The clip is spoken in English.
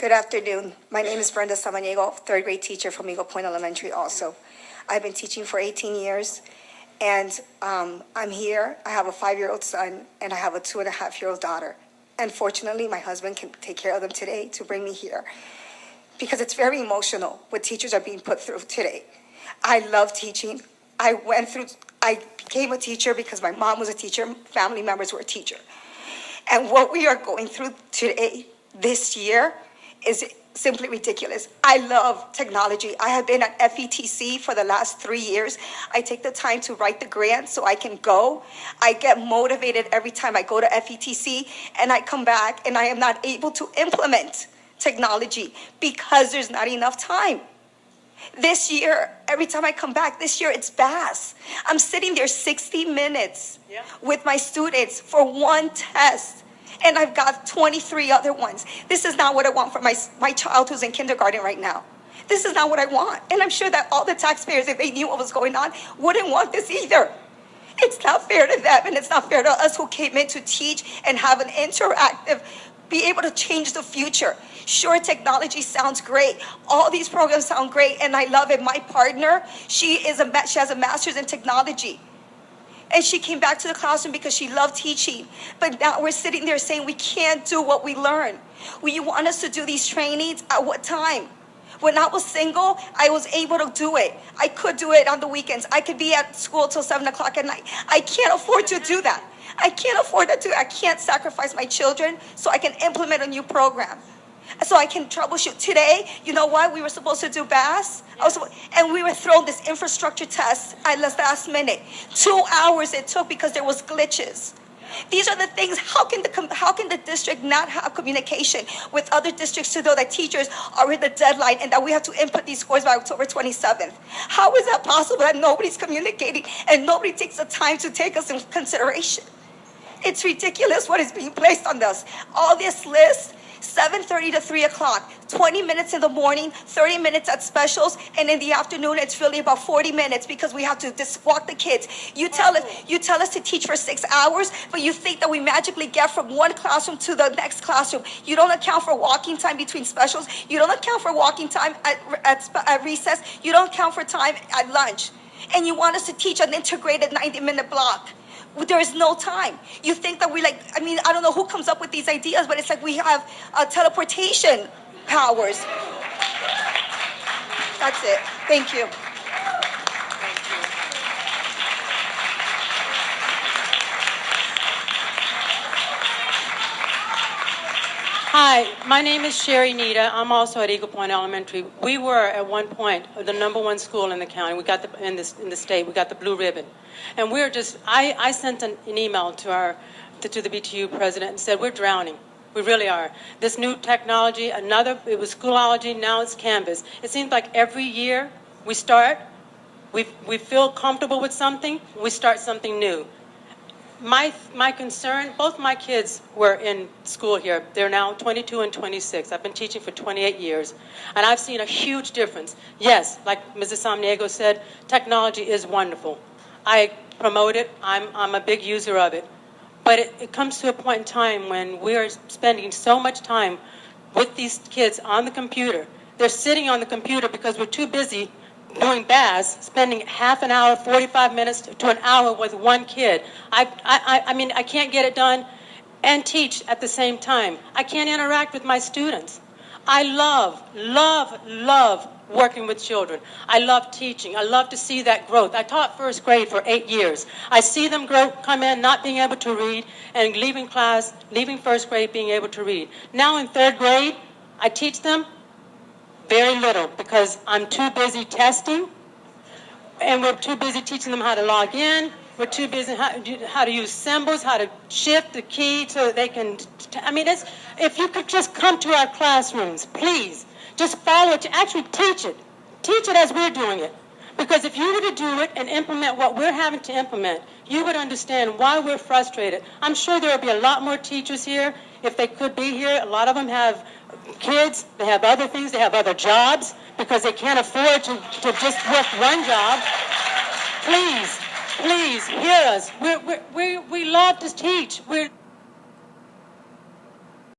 Good afternoon. My name is Brenda Samaniego, third grade teacher from Eagle Point Elementary also. I've been teaching for 18 years, and I'm here. I have a 5-year-old son, and I have a 2.5-year-old daughter. And fortunately, my husband can take care of them today to bring me here, because it's very emotional what teachers are being put through today. I love teaching. I became a teacher because my mom was a teacher, family members were a teacher. And what we are going through today, this year, is simply ridiculous. I love technology. I have been at FETC for the last 3 years. I take the time to write the grant so I can go. I get motivated every time I go to FETC, and I come back and I am not able to implement technology because there's not enough time. This year, every time I come back, this year it's BAS. I'm sitting there 60 minutes with my students for one test, and I've got 23 other ones. This is not what I want for my child who's in kindergarten right now. This is not what I want. And I'm sure that all the taxpayers, if they knew what was going on, wouldn't want this either. It's not fair to them, and it's not fair to us who came in to teach and have an interactive, be able to change the future. Sure, technology sounds great. All these programs sound great, and I love it. My partner, she has a master's in technology. And she came back to the classroom because she loved teaching. But now we're sitting there saying we can't do what we learn. Well, you want us to do these trainings at what time? When I was single, I was able to do it. I could do it on the weekends. I could be at school till 7 o'clock at night. I can't afford to do that. I can't afford to do it. I can't sacrifice my children so I can implement a new program. So I can troubleshoot. Today, you know what? We were supposed to do BAS, and we were thrown this infrastructure test at the last minute. 2 hours it took because there was glitches. These are the things. How can the district not have communication with other districts to know that teachers are in the deadline and that we have to input these scores by October 27th? How is that possible that nobody's communicating and nobody takes the time to take us into consideration? It's ridiculous what is being placed on us. All this list, 7:30 to 3 o'clock, 20 minutes in the morning, 30 minutes at specials, and in the afternoon it's really about 40 minutes because we have to walk the kids. You tell us to teach for 6 hours, but you think that we magically get from one classroom to the next classroom. You don't account for walking time between specials. You don't account for walking time at recess. You don't account for time at lunch. And you want us to teach an integrated 90-minute block. There is no time. You think that I don't know who comes up with these ideas, but it's like we have teleportation powers. That's it. Thank you. Hi, my name is Sherry Nita. I'm also at Eagle Point Elementary. We were at one point the #1 school in the county. We got in the state. We got the blue ribbon, and we're just. I sent an email to the BTU president and said we're drowning. We really are. This new technology. It was Schoology. Now it's Canvas. It seems like every year we feel comfortable with something. We start something new. My concern, both my kids were in school here. They're now 22 and 26. I've been teaching for 28 years, and I've seen a huge difference. Yes, like Mrs. Samaniego said, technology is wonderful. I promote it. I'm a big user of it. But it comes to a point in time when we are spending so much time with these kids on the computer. They're sitting on the computer because we're too busy doing BAS, spending half an hour, 45 minutes to an hour with one kid. I mean, I can't get it done and teach at the same time. I can't interact with my students. I love working with children. I love teaching. I love to see that growth. I taught first grade for 8 years. I see them come in not being able to read and leaving first grade being able to read. Now in third grade, I teach them very little because I'm too busy testing, and we're too busy teaching them how to log in. We're too busy how to use symbols, how to shift the key so that they can. If you could just come to our classrooms, please, just follow it. Actually, teach it as we're doing it. Because if you were to do it and implement what we're having to implement, you would understand why we're frustrated. I'm sure there would be a lot more teachers here if they could be here. A lot of them have kids, they have other things, they have other jobs because they can't afford to just work one job. Please hear us. We love to teach.